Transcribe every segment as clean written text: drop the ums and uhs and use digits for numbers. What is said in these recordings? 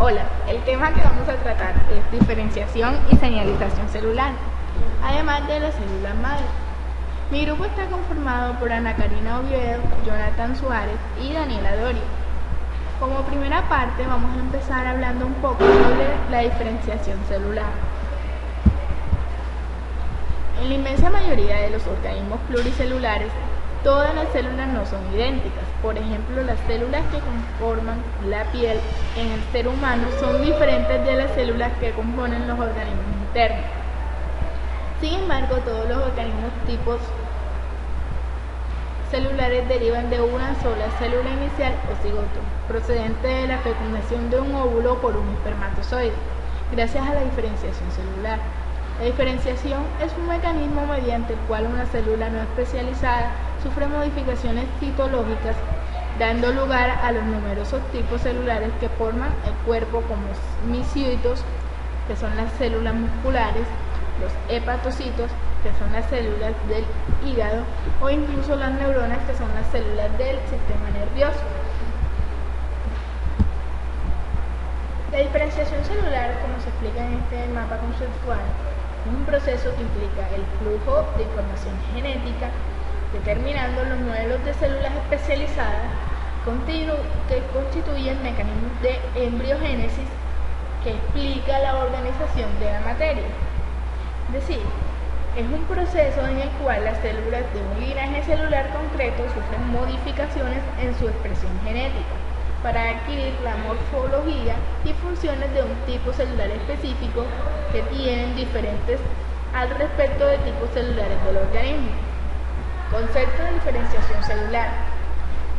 Hola, el tema que vamos a tratar es diferenciación y señalización celular, además de las células madre. Mi grupo está conformado por Ana Karina Oviedo, Jonathan Suárez y Daniela Doria. Como primera parte vamos a empezar hablando un poco sobre la diferenciación celular. En la inmensa mayoría de los organismos pluricelulares, todas las células no son idénticas. Por ejemplo, las células que conforman la piel en el ser humano son diferentes de las células que componen los organismos internos. Sin embargo, todos los organismos tipos celulares derivan de una sola célula inicial o cigoto, procedente de la fecundación de un óvulo por un espermatozoide, gracias a la diferenciación celular. La diferenciación es un mecanismo mediante el cual una célula no especializada sufre modificaciones citológicas, dando lugar a los numerosos tipos celulares que forman el cuerpo, como micitos, que son las células musculares, los hepatocitos, que son las células del hígado, o incluso las neuronas, que son las células del sistema nervioso. La diferenciación celular, como se explica en este mapa conceptual, es un proceso que implica el flujo de información genética, determinando los modelos de células especializadas que constituyen mecanismos de embriogénesis que explica la organización de la materia. Es decir, es un proceso en el cual las células de un linaje celular concreto sufren modificaciones en su expresión genética para adquirir la morfología y funciones de un tipo celular específico que tienen diferentes al respecto de tipos celulares del organismo. Concepto de diferenciación celular.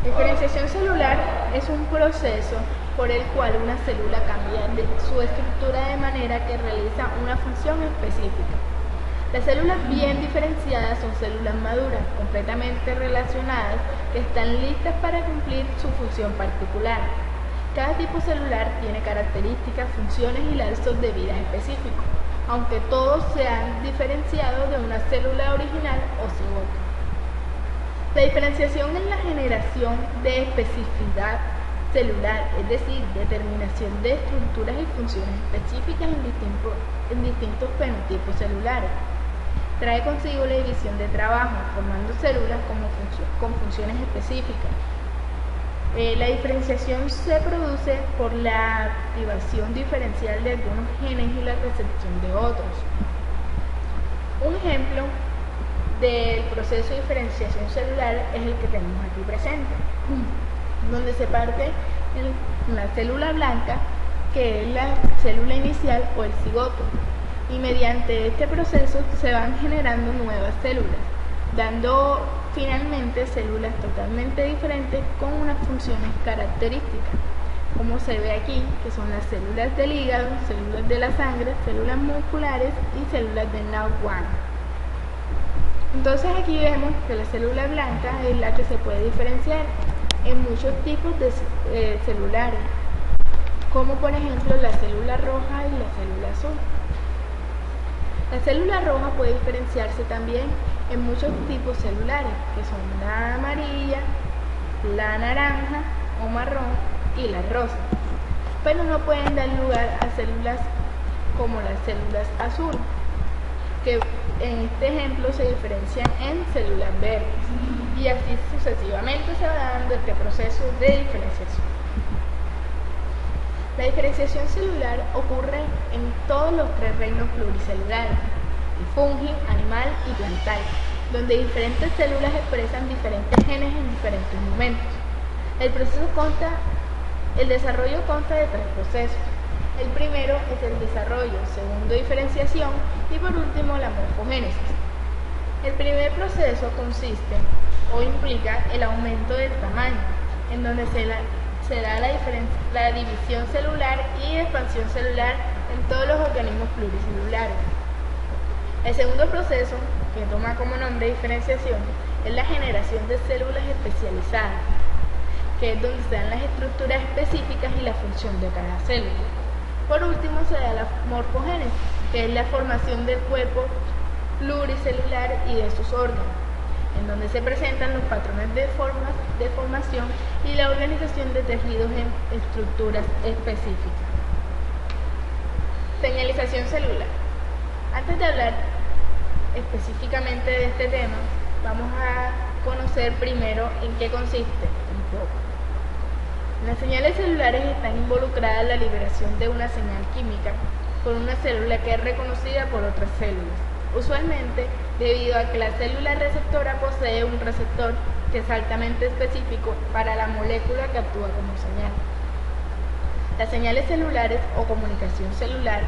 Diferenciación celular es un proceso por el cual una célula cambia su estructura de manera que realiza una función específica. Las células bien diferenciadas son células maduras, completamente relacionadas, que están listas para cumplir su función particular. Cada tipo celular tiene características, funciones y lapsos de vida específicos, aunque todos sean diferenciados de una célula original o cigoto. La diferenciación es la generación de especificidad celular, es decir, determinación de estructuras y funciones específicas en distintos fenotipos celulares. Trae consigo la división de trabajo, formando células con funciones específicas. La diferenciación se produce por la activación diferencial de algunos genes y la recepción de otros. Un ejemplo del proceso de diferenciación celular es el que tenemos aquí presente, donde se parte en una célula blanca, que es la célula inicial o el cigoto, y mediante este proceso se van generando nuevas células, dando finalmente células totalmente diferentes con unas funciones características, como se ve aquí, que son las células del hígado, células de la sangre, células musculares y células del NAO1. Entonces aquí vemos que la célula blanca es la que se puede diferenciar en muchos tipos de celulares, como por ejemplo la célula roja y la célula azul. La célula roja puede diferenciarse también en muchos tipos celulares, que son la amarilla, la naranja o marrón y la rosa, pero no pueden dar lugar a células como las células azul, que en este ejemplo se diferencian en células verdes, y así sucesivamente se va dando este proceso de diferenciación. La diferenciación celular ocurre en todos los tres reinos pluricelulares, el fungi, animal y plantal, donde diferentes células expresan diferentes genes en diferentes momentos. El desarrollo consta de tres procesos. El primero es el desarrollo, segundo diferenciación y por último la morfogénesis. El primer proceso consiste o implica el aumento del tamaño, en donde se da la división celular y expansión celular en todos los organismos pluricelulares. El segundo proceso, que toma como nombre diferenciación, es la generación de células especializadas, que es donde se dan las estructuras específicas y la función de cada célula. Por último se da la morfogénesis, que es la formación del cuerpo pluricelular y de sus órganos, en donde se presentan los patrones de formación y la organización de tejidos en estructuras específicas. Señalización celular. Antes de hablar específicamente de este tema, vamos a conocer primero en qué consiste un poco. Las señales celulares están involucradas en la liberación de una señal química por una célula que es reconocida por otras células, usualmente debido a que la célula receptora posee un receptor que es altamente específico para la molécula que actúa como señal. Las señales celulares o comunicación celular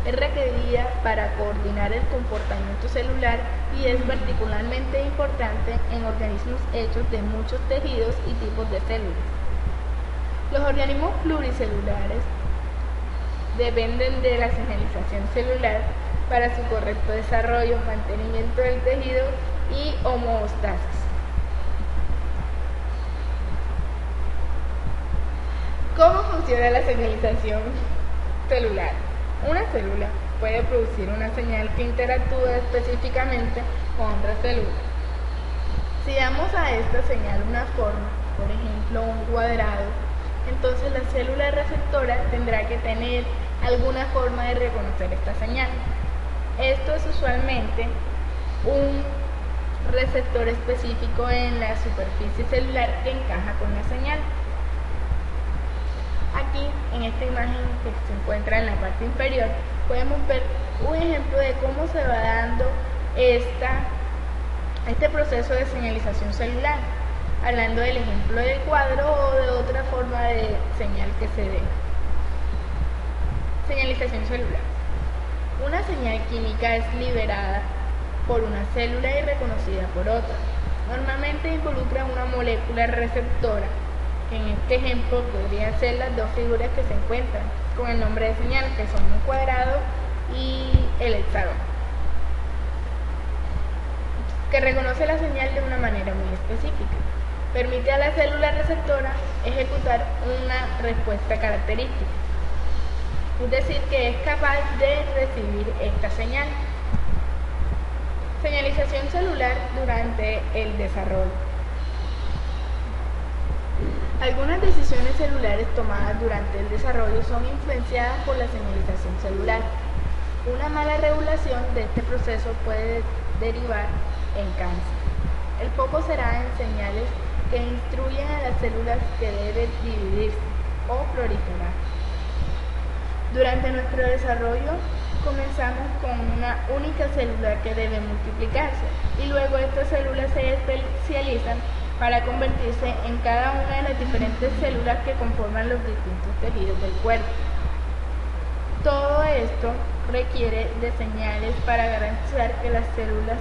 es requerida para coordinar el comportamiento celular y es particularmente importante en organismos hechos de muchos tejidos y tipos de células. Los organismos pluricelulares dependen de la señalización celular para su correcto desarrollo, mantenimiento del tejido y homeostasis. ¿Cómo funciona la señalización celular? Una célula puede producir una señal que interactúa específicamente con otra célula. Si damos a esta señal una forma, por ejemplo un cuadrado, entonces la célula receptora tendrá que tener alguna forma de reconocer esta señal. Esto es usualmente un receptor específico en la superficie celular que encaja con la señal. Aquí, en esta imagen que se encuentra en la parte inferior, podemos ver un ejemplo de cómo se va dando este proceso de señalización celular, hablando del ejemplo del cuadro o de otra forma de señal que se dé. Señalización celular. Una señal química es liberada por una célula y reconocida por otra. Normalmente involucra una molécula receptora. En este ejemplo podrían ser las dos figuras que se encuentran con el nombre de señal, que son un cuadrado y el hexágono, que reconoce la señal de una manera muy específica. Permite a la célula receptora ejecutar una respuesta característica, es decir, que es capaz de recibir esta señal. Señalización celular durante el desarrollo. Algunas decisiones celulares tomadas durante el desarrollo son influenciadas por la señalización celular. Una mala regulación de este proceso puede derivar en cáncer. El foco será en señales que instruyen a las células que deben dividirse o proliferar. Durante nuestro desarrollo comenzamos con una única célula que debe multiplicarse y luego estas células se especializan para convertirse en cada una de las diferentes células que conforman los distintos tejidos del cuerpo. Todo esto requiere de señales para garantizar que las células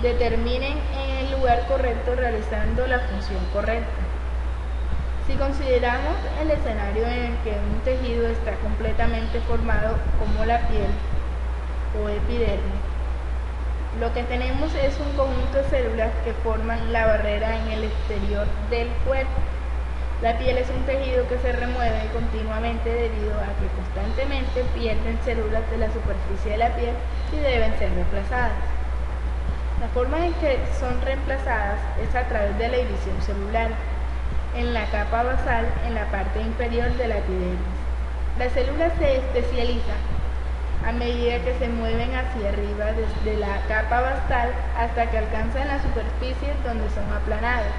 determinen en el lugar correcto realizando la función correcta. Si consideramos el escenario en el que un tejido está completamente formado como la piel o epidermis, lo que tenemos es un conjunto de células que forman la barrera en el exterior del cuerpo. La piel es un tejido que se remueve continuamente debido a que constantemente pierden células de la superficie de la piel y deben ser reemplazadas. La forma en que son reemplazadas es a través de la división celular en la capa basal en la parte inferior de la epidermis. Las células se especializan a medida que se mueven hacia arriba desde la capa basal hasta que alcanzan la superficie donde son aplanadas.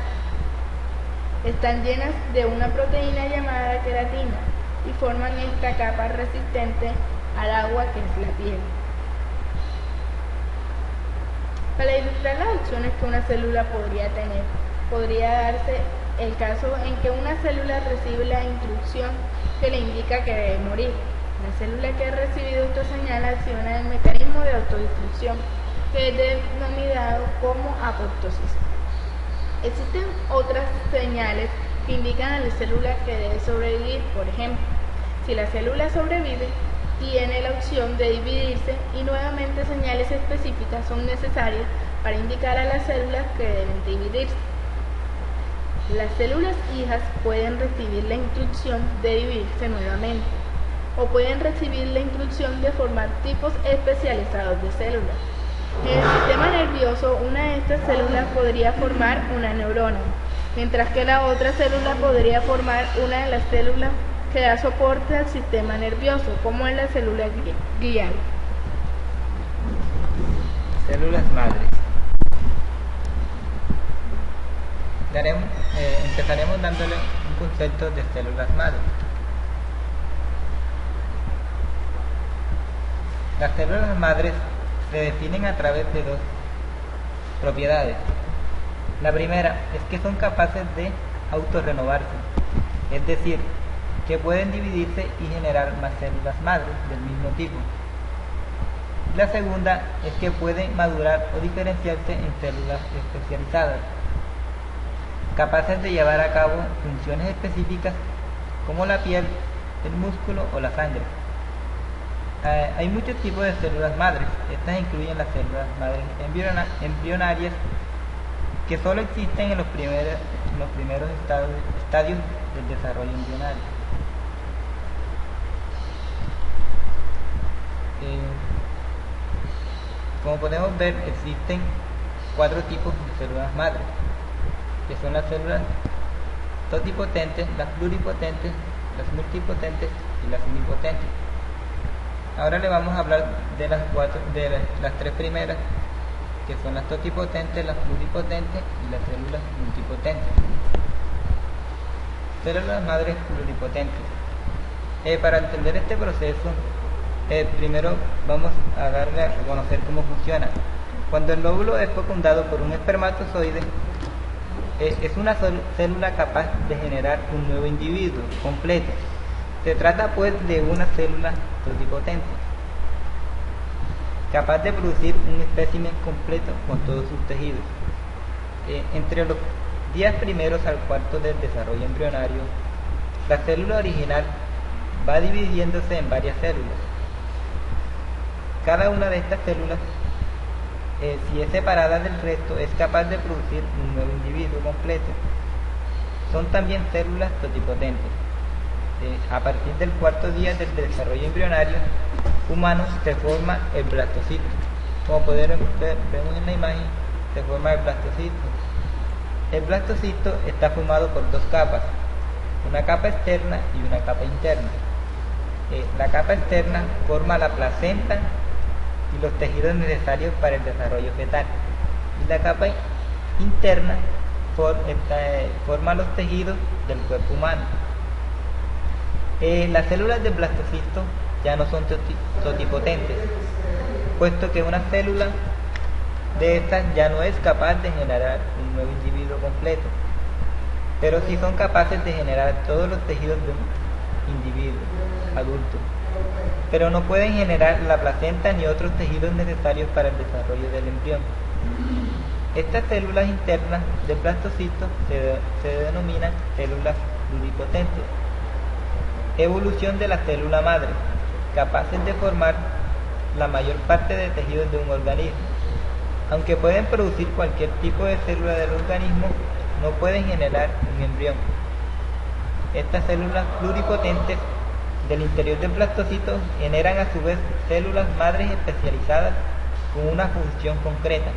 Están llenas de una proteína llamada queratina y forman esta capa resistente al agua que es la piel. Para ilustrar las opciones que una célula podría tener, podría darse el caso en que una célula recibe la instrucción que le indica que debe morir. La célula que ha recibido esta señal acciona el mecanismo de autodestrucción, que es denominado como apoptosis. Existen otras señales que indican a la célula que debe sobrevivir. Por ejemplo, si la célula sobrevive, tiene la opción de dividirse y nuevamente señales específicas son necesarias para indicar a las células que deben dividirse. Las células hijas pueden recibir la instrucción de dividirse nuevamente o pueden recibir la instrucción de formar tipos especializados de células. En el sistema nervioso, una de estas células podría formar una neurona, mientras que la otra célula podría formar una de las células que da soporte al sistema nervioso, como es la célula glial. Células madres. Empezaremos dándole un concepto de células madres. Las células madres se definen a través de dos propiedades. La primera es que son capaces de autorrenovarse, es decir, que pueden dividirse y generar más células madres del mismo tipo. La segunda es que pueden madurar o diferenciarse en células especializadas, capaces de llevar a cabo funciones específicas como la piel, el músculo o la sangre. Hay muchos tipos de células madres. Estas incluyen las células madres embrionarias, que solo existen en los primeros estadios del desarrollo embrionario. Como podemos ver, existen 4 tipos de células madres, que son las células totipotentes, las pluripotentes, las multipotentes y las unipotentes. Ahora le vamos a hablar de las 3 primeras, que son las totipotentes, las pluripotentes y las células multipotentes. Células madres pluripotentes. Para entender este proceso, primero vamos a darle a reconocer cómo funciona. Cuando el óvulo es fecundado por un espermatozoide, es una célula capaz de generar un nuevo individuo completo. Se trata pues de una célula totipotente, capaz de producir un espécimen completo con todos sus tejidos. Entre los días primeros al cuarto del desarrollo embrionario, la célula original va dividiéndose en varias células. Cada una de estas células, si es separada del resto, es capaz de producir un nuevo individuo completo. Son también células totipotentes. A partir del cuarto día del desarrollo embrionario humano se forma el blastocito. Como vemos en la imagen, se forma el blastocito. El blastocito está formado por 2 capas, una capa externa y una capa interna. La capa externa forma la placenta y los tejidos necesarios para el desarrollo fetal, y la capa interna forma los tejidos del cuerpo humano. Las células del blastocisto ya no son totipotentes, puesto que una célula de estas ya no es capaz de generar un nuevo individuo completo, pero sí son capaces de generar todos los tejidos de un individuo adulto, pero no pueden generar la placenta ni otros tejidos necesarios para el desarrollo del embrión. Estas células internas del blastocito se denominan células pluripotentes. Evolución de la célula madre, capaces de formar la mayor parte de tejidos de un organismo. Aunque pueden producir cualquier tipo de célula del organismo, no pueden generar un embrión. Estas células pluripotentes del interior del blastocito generan a su vez células madres especializadas con una función concreta.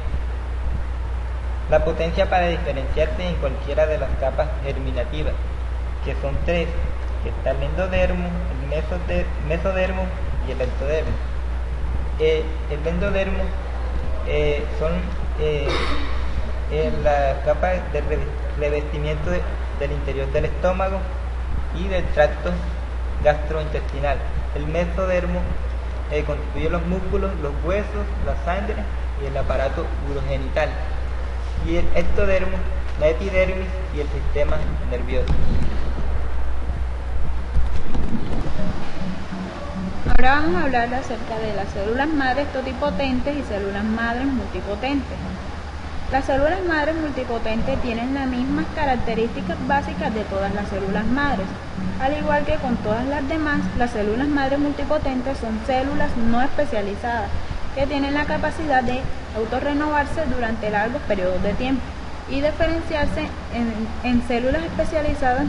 La potencia para diferenciarse en cualquiera de las capas germinativas, que son 3, que está el endodermo, el mesodermo y el ectodermo. El endodermo son la capa de revestimiento del interior del estómago y del tracto gastrointestinal. El mesodermo constituye los músculos, los huesos, la sangre y el aparato urogenital. Y el ectodermo, la epidermis y el sistema nervioso. Ahora vamos a hablar acerca de las células madres totipotentes y células madres multipotentes. Las células madres multipotentes tienen las mismas características básicas de todas las células madres. Al igual que con todas las demás, las células madres multipotentes son células no especializadas que tienen la capacidad de autorrenovarse durante largos periodos de tiempo y diferenciarse en células especializadas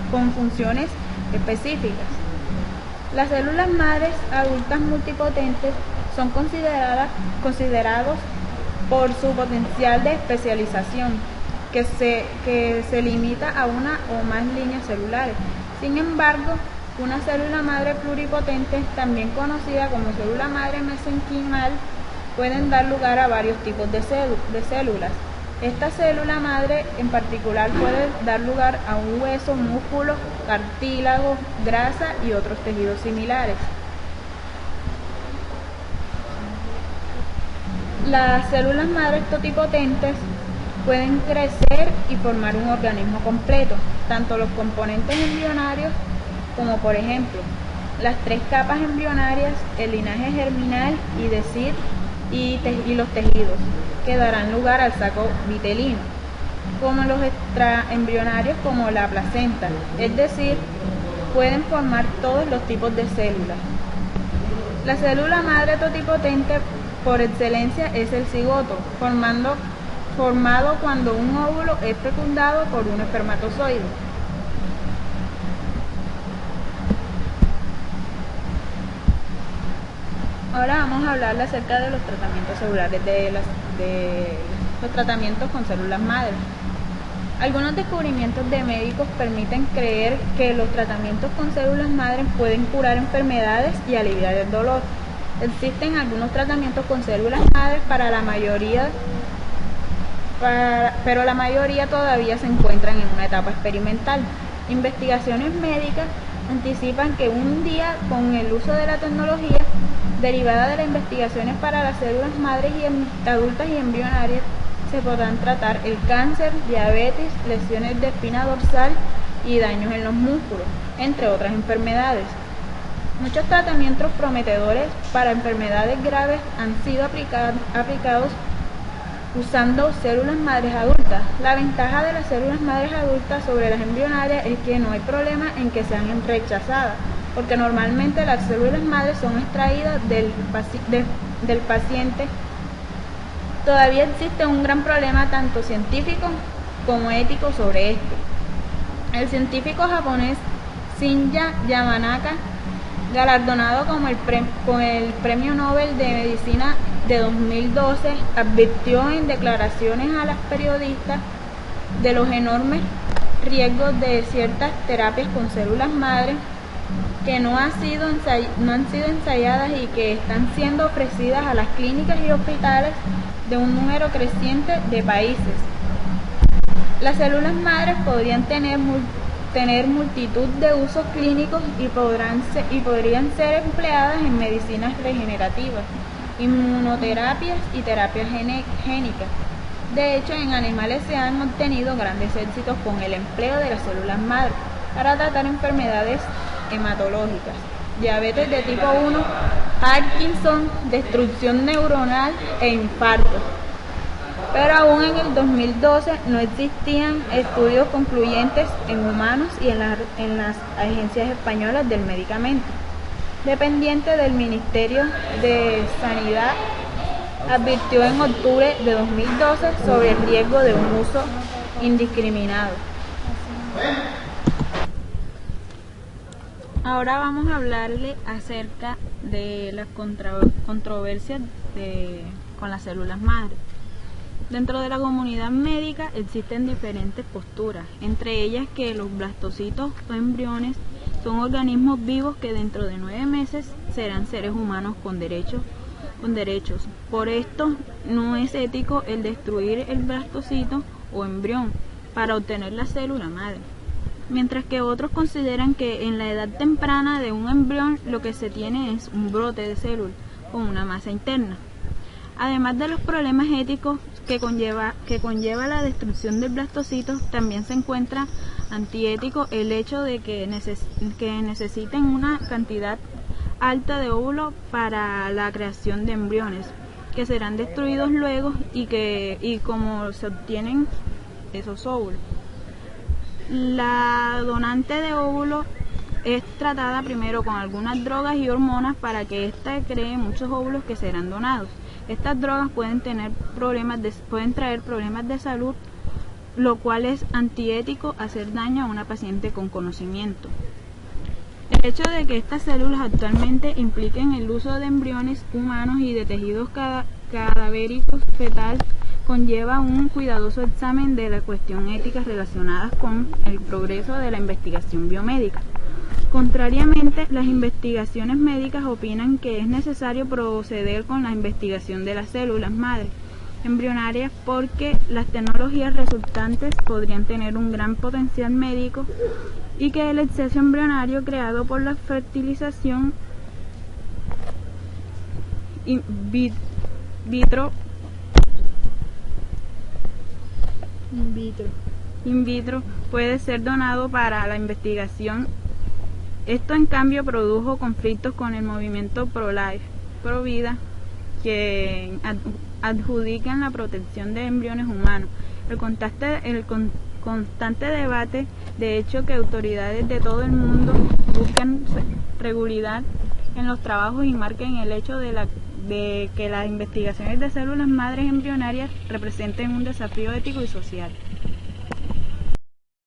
con funciones específicas. Las células madres adultas multipotentes son considerados por su potencial de especialización, que se limita a una o más líneas celulares. Sin embargo, una célula madre pluripotente, también conocida como célula madre mesenquimal, pueden dar lugar a varios tipos de células. Esta célula madre en particular puede dar lugar a un hueso, músculo, cartílago, grasa y otros tejidos similares. Las células madres totipotentes pueden crecer y formar un organismo completo, tanto los componentes embrionarios como, por ejemplo, las 3 capas embrionarias, el linaje germinal y los tejidos, que darán lugar al saco vitelino, como los extraembrionarios como la placenta, es decir, pueden formar todos los tipos de células. La célula madre totipotente por excelencia es el cigoto, formado cuando un óvulo es fecundado por un espermatozoide. Ahora vamos a hablar acerca de los tratamientos celulares, de los tratamientos con células madre. Algunos descubrimientos de médicos permiten creer que los tratamientos con células madre pueden curar enfermedades y aliviar el dolor. Existen algunos tratamientos con células madres pero la mayoría todavía se encuentran en una etapa experimental. Investigaciones médicas anticipan que un día, con el uso de la tecnología derivada de las investigaciones para las células madres y adultas y embrionarias, se podrán tratar el cáncer, diabetes, lesiones de espina dorsal y daños en los músculos, entre otras enfermedades. Muchos tratamientos prometedores para enfermedades graves han sido aplicados usando células madres adultas. La ventaja de las células madres adultas sobre las embrionarias es que no hay problema en que sean rechazadas, porque normalmente las células madres son extraídas del paciente. Todavía existe un gran problema tanto científico como ético sobre esto. El científico japonés Shinya Yamanaka, galardonado con el Premio Nobel de Medicina de 2012, advirtió en declaraciones a las periodistas de los enormes riesgos de ciertas terapias con células madres que no han sido ensayadas y que están siendo ofrecidas a las clínicas y hospitales de un número creciente de países. Las células madres podrían tener multitud de usos clínicos y podrían ser empleadas en medicinas regenerativas, inmunoterapias y terapias génicas. De hecho, en animales se han obtenido grandes éxitos con el empleo de las células madre para tratar enfermedades hematológicas, diabetes de tipo 1, Parkinson, destrucción neuronal e infartos. Pero aún en el 2012 no existían estudios concluyentes en humanos y en las agencias españolas del medicamento, dependiente del Ministerio de Sanidad, advirtió en octubre de 2012 sobre el riesgo de un uso indiscriminado. Ahora vamos a hablarle acerca de las controversias con las células madre. Dentro de la comunidad médica existen diferentes posturas, entre ellas que los blastocitos o embriones son organismos vivos que dentro de 9 meses serán seres humanos con derechos. Por esto no es ético el destruir el blastocito o embrión para obtener la célula madre. Mientras que otros consideran que en la edad temprana de un embrión lo que se tiene es un brote de célula con una masa interna. Además de los problemas éticos que conlleva la destrucción del blastocito, también se encuentra antiético el hecho de que necesiten una cantidad alta de óvulos para la creación de embriones, que serán destruidos luego y cómo se obtienen esos óvulos. La donante de óvulos es tratada primero con algunas drogas y hormonas para que ésta cree muchos óvulos que serán donados. Estas drogas pueden traer problemas de salud, lo cual es antiético hacer daño a una paciente con conocimiento. El hecho de que estas células actualmente impliquen el uso de embriones humanos y de tejidos cadavéricos fetal conlleva un cuidadoso examen de las cuestiones éticas relacionadas con el progreso de la investigación biomédica. Contrariamente, las investigaciones médicas opinan que es necesario proceder con la investigación de las células madre embrionarias porque las tecnologías resultantes podrían tener un gran potencial médico y que el exceso embrionario creado por la fertilización in vitro puede ser donado para la investigación. Esto en cambio produjo conflictos con el movimiento pro-life, pro-vida, que adjudican la protección de embriones humanos. El constante debate, de hecho, que autoridades de todo el mundo buscan regularidad en los trabajos y marquen el hecho de que las investigaciones de células madres embrionarias representen un desafío ético y social.